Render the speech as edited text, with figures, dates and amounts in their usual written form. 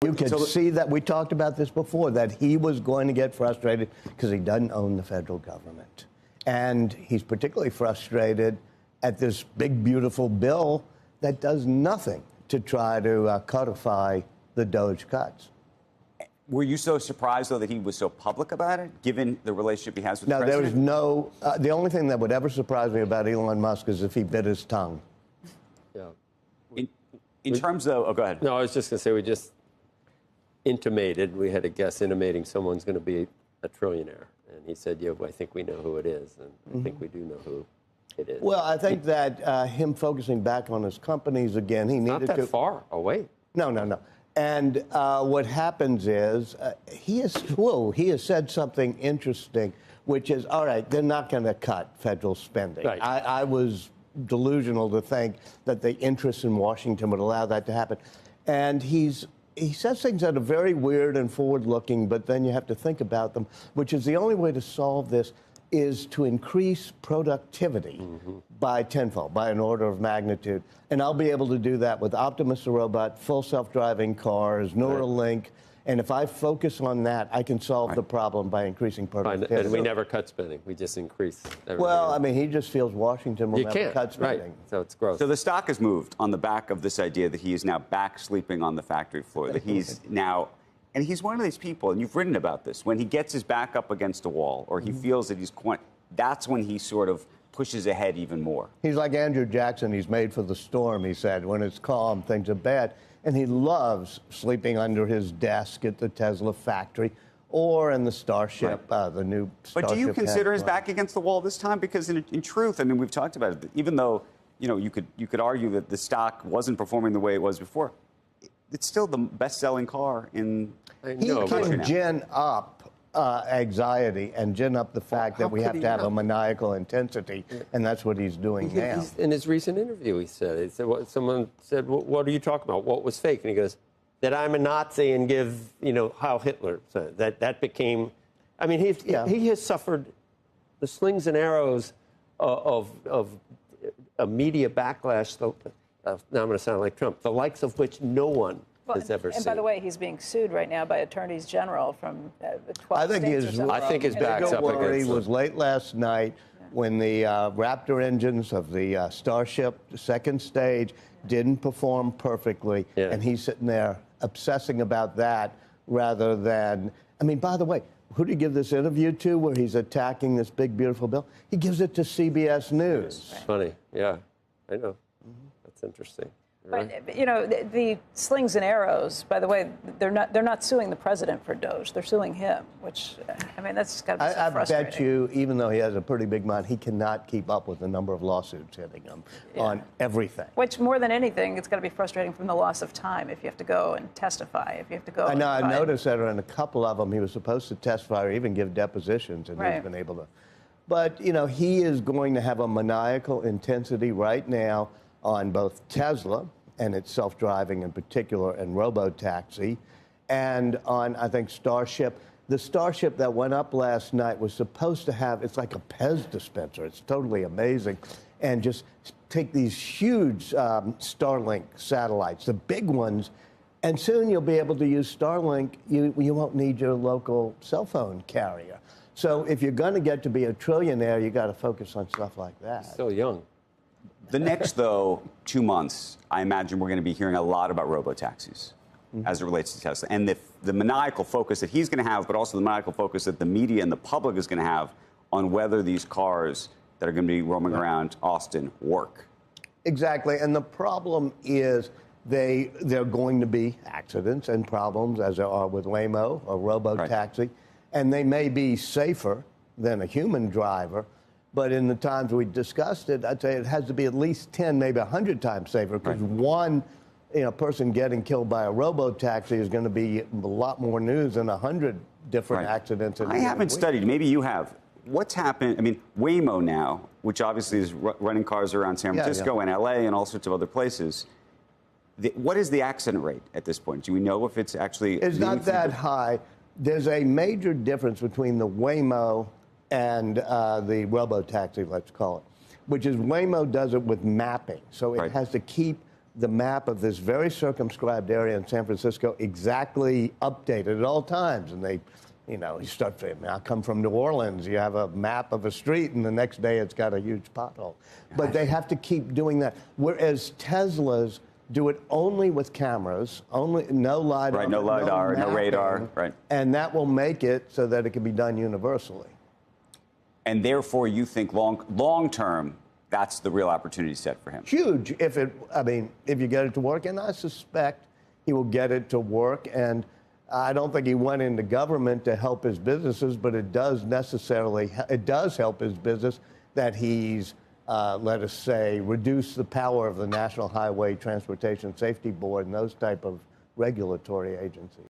You can see that we talked about this before, that he was going to get frustrated because he doesn't own the federal government. And he's particularly frustrated at this big, beautiful bill that does nothing to try to codify the DOGE cuts. Were you so surprised, though, that he was so public about it, given the relationship he has with the president? There was no... the only thing that would ever surprise me about Elon Musk is if he bit his tongue. Yeah. In terms of... Oh, go ahead. No, I was just going to say we just intimated, we had a guest intimating someone's going to be a trillionaire. And he said, yeah, I think we know who it is. And I think we do know who it is. Well, I think that him focusing back on his companies again, he needed to... Not that far away. No. And what happens is he has said something interesting, which is, all right, they're not going to cut federal spending. Right. I was delusional to think that the interests in Washington would allow that to happen. And he says things that are very weird and forward-looking, but then you have to think about them, which is the only way to solve this is to increase productivity by tenfold, by an order of magnitude. And I'll be able to do that with Optimus the robot, full self-driving cars, Neuralink. And if I focus on that, I can solve the problem by increasing productivity. And we never cut spending. We just increase everything. Well, I mean, he just feels Washington will never cut spending. Right. So it's gross. So the stock has moved on the back of this idea that he is now back sleeping on the factory floor, that he's now... And he's one of these people, and you've written about this, when he gets his back up against a wall or he feels that that's when he sort of pushes ahead even more. He's like Andrew Jackson. He's made for the storm, he said. When it's calm, things are bad. And he loves sleeping under his desk at the Tesla factory or in the Starship, the new Starship. But do you consider his back against the wall this time? Because in truth, I mean, we've talked about it, even though, you could argue that the stock wasn't performing the way it was before, it's still the best-selling car in He can gin up anxiety and gin up the fact that we have to have a maniacal intensity, and that's what he's doing now. In his recent interview, he said someone said, what are you talking about? What was fake? And he goes, that I'm a Nazi and give, Heil Hitler. So that became, I mean, he has suffered the slings and arrows of a media backlash. Now I'm going to sound like Trump, the likes of which no one has ever seen. And by the way, he's being sued right now by attorneys general from 12 states. I think his back's up against it was late last night when the Raptor engines of the Starship second stage didn't perform perfectly, and he's sitting there obsessing about that rather than, I mean, by the way, who did he give this interview to where he's attacking this big, beautiful bill? He gives it to CBS News. It's funny, yeah, I know. That's interesting. But the slings and arrows. By the way, they're not suing the president for DOGE. They're suing him, which I mean that's got to be so frustrating. I bet you, even though he has a pretty big mind, he cannot keep up with the number of lawsuits hitting him on everything. Which more than anything, it's got to be frustrating from the loss of time if you have to go and testify. If you have to go. I know. I noticed that in a couple of them, he was supposed to testify or even give depositions, and he's been able to. But he is going to have a maniacal intensity right now on both Tesla and its self-driving in particular, and robo-taxi, and on, I think, Starship. The Starship that went up last night was supposed to have, it's like a Pez dispenser. It's totally amazing. And just take these huge Starlink satellites, the big ones, and soon you'll be able to use Starlink. You won't need your local cell phone carrier. So if you're going to get to be a trillionaire, you got to focus on stuff like that. Still young. The next, though, 2 months, I imagine we're going to be hearing a lot about robo-taxis as it relates to Tesla. And the maniacal focus that he's going to have, but also the maniacal focus that the media and the public is going to have on whether these cars that are going to be roaming around Austin work. Exactly. And the problem is there are going to be accidents and problems, as there are with Waymo or robo-taxi. And they may be safer than a human driver. But in the times we discussed it, I'd say it has to be at least 10, maybe 100 times safer, because one person getting killed by a robo-taxi is going to be a lot more news than 100 different accidents. I haven't studied. Maybe you have. What's happened? I mean, Waymo now, which obviously is running cars around San Francisco and L.A. and all sorts of other places. What is the accident rate at this point? Do we know if it's actually... It's not that high. There's a major difference between the Waymo and the robo-taxi, let's call it, which is Waymo does it with mapping. So it has to keep the map of this very circumscribed area in San Francisco exactly updated at all times. And they, you know, you start saying, I come from New Orleans, you have a map of a street, and the next day it's got a huge pothole. But they have to keep doing that. Whereas Teslas do it only with cameras, only no LiDAR. Right, no LiDAR, no radar, right. And that will make it so that it can be done universally. And therefore, you think long term, that's the real opportunity set for him. Huge. If you get it to work, and I suspect he will get it to work. And I don't think he went into government to help his businesses, but it does help his business that he's, let us say, reduced the power of the National Highway Transportation Safety Board and those type of regulatory agencies.